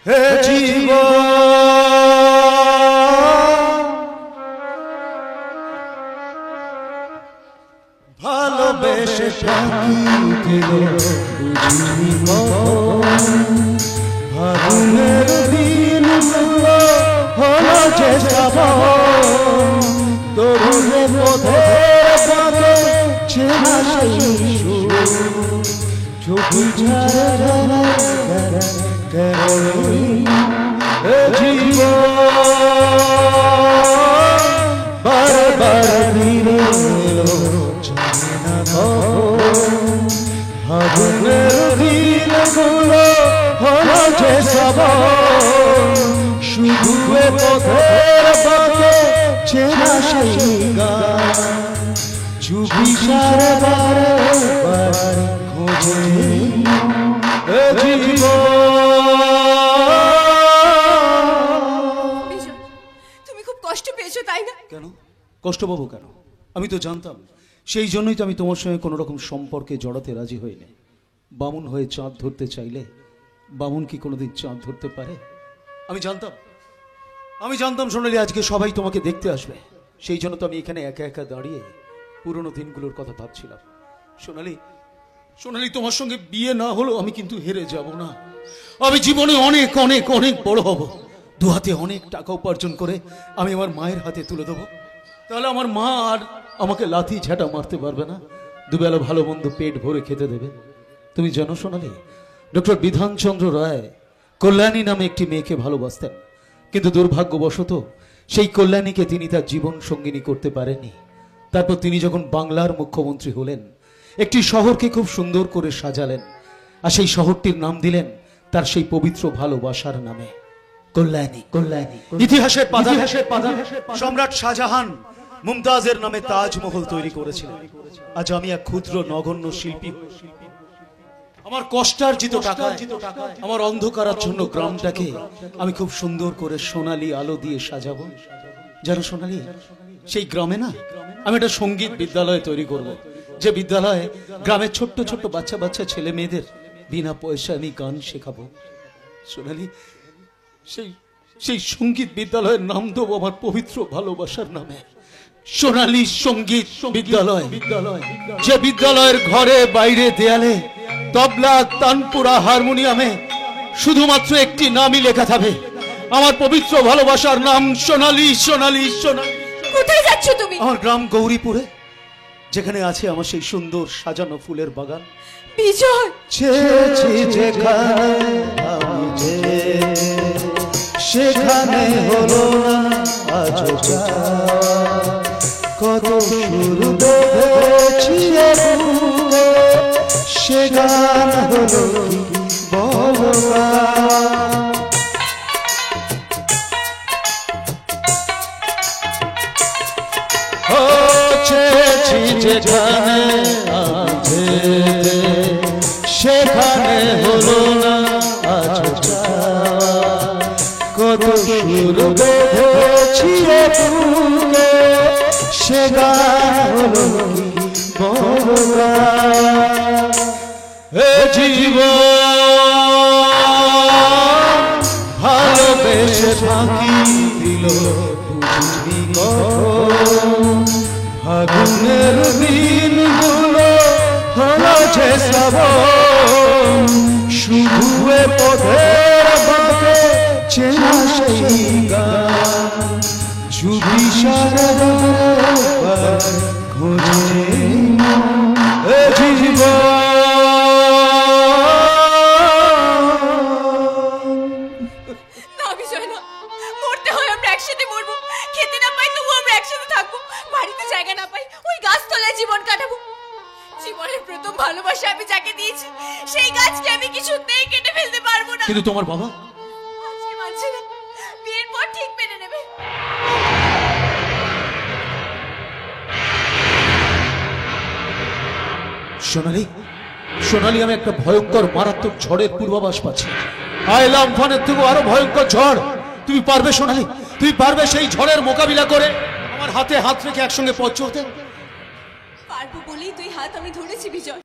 হে জীবন ভালোবেসে ফাঁকি দিল বুঝিনি ফাগুনের দিন হলো যে শ্রাবণ তরুণে পথের পথে চেনা সেই চোখে ছাড়া জীবন বারবার ফিরে এলো জানে না ফাগুনের দিনগুলো হলো যে শ্রাবণ শুধু পথের পথে চেনা সেই গান চুপি সারা বারে বারে খোঁজে জীবন। তুমি খুব কষ্ট পেয়েছো তাই না? কেন কষ্ট পাবো কেন? আমি তো জানতাম, সেই জন্যই তো আমি তোমার সঙ্গে কোনো রকম সম্পর্কে জড়াতে রাজি হইনি। বামুন হয়ে চাঁদ ধরতে চাইলে বামুন কি কোনোদিন চাঁদ ধরতে পারে? আমি জানতাম সোনালি আজকে সবাই তোমাকে দেখতে আসবে, সেই জন্য তো আমি এখানে একা একা দাঁড়িয়ে পুরনো দিনগুলোর কথা ভাবছিলাম। সোনালি তোমার সঙ্গে বিয়ে না হলো আমি কিন্তু হেরে যাব না। আমি জীবনে অনেক অনেক অনেক বড় হব, দু হাতে অনেক টাকা উপার্জন করে আমি আমার মায়ের হাতে তুলে দেবো। তাহলে আমার মা আর আমাকে লাথি ঝাঁটা মারতে পারবে না, দুবেলা ভালো মন্দ পেট ভরে খেতে দেবে। তুমি জানো সোনালি, ডক্টর বিধানচন্দ্র রায় কল্যাণী নামে একটি মেয়েকে ভালোবাসতেন, কিন্তু দুর্ভাগ্যবশত সেই কল্যাণীকে তিনি তার জীবন সঙ্গিনী করতে পারেননি। তারপর তিনি যখন বাংলার মুখ্যমন্ত্রী হলেন, একটি শহরকে খুব সুন্দর করে সাজালেন, আর সেই শহরটির নাম দিলেন তার সেই পবিত্র ভালোবাসার নামে, কল্যাণী। ইতিহাসের পাতায় সম্রাট শাহজাহান মুমতাজের নামে তাজমহল তৈরি করেছিলেন। আজ আমি এক ক্ষুদ্র নগণ্য শিল্পী, আমার কষ্টার্জিত টাকায় আমার অন্ধকারাচ্ছন্ন গ্রামটাকে আমি খুব সুন্দর করে সোনালী আলো দিয়ে সাজাবো। জানো সোনালী, সেই গ্রামে না আমি একটা সঙ্গীত বিদ্যালয় তৈরি করব, যে বিদ্যালয়ে গ্রামের ছোট্ট ছোট্ট বাচ্চা বাচ্চা ছেলে মেয়েদের বিনা পয়সা আমি গান শেখাবো। সোনালী, সেই সঙ্গীত বিদ্যালয়ের নাম দেবো আমার পবিত্র ভালোবাসার নামে, সোনালী সঙ্গীত বিদ্যালয়। যে বিদ্যালয়ের ঘরে বাইরে দেয়ালে তবলা তানপুরা হারমোনিয়ামে শুধুমাত্র একটি নামই লেখা থাকবে, আমার পবিত্র ভালোবাসার নাম, সোনালী। কোথায় যাচ্ছ তুমি? আমার গ্রাম গৌরীপুরে, যেখানে আছে আমার সেই সুন্দর সাজানো ফুলের বাগান। বিজয়, সেখানে হলো না আজ কত শুরু দেখেছি সে গান হলো বলবা। যেখানে আছে সেখানে হলো না আজ কত সুর দেখেছি সে গান হলো বলবা। হে জীবন ভালোবেসে ফাঁকি দিল বুঝবি ফাগুনের দিনগুলো হলো যে শ্রাবণ শুধু পথের পথে চেনা সেই গান চুপি সারা খোঁজে জীবন। না বিজয় না, মরতে হয় আমরা একসাথে মরবো, খেতে না পাই তবু আমরা একসাথে থাকবো, বাড়িতে জায়গা না পাই ওই গাছতলায় জীবন কাটাবো। জীবনের প্রথম ভালোবাসা আমি যাকে দিয়েছি সেই গাছকে আমি কিছুতেই কেটে ফেলতে পারবো না। কিন্তু তোমার বাবা আজকে মানছে না, বিয়ের পর ঠিক মেনে নেবে। সোনালী, আমি একটা ভয়ঙ্কর মারাত্মক ঝড়ের পূর্বাভাস পাচ্ছি। আইলা আমফানের থেকেও আরো ভয়ঙ্কর ঝড়। তুমি পারবে সোনালী? তুমি পারবে সেই ঝড়ের মোকাবিলা করে আমার হাতে হাত রেখে একসঙ্গে পথ চলতে? পারবো বলেই তুই হাত আমি ধরেছি বিজয়।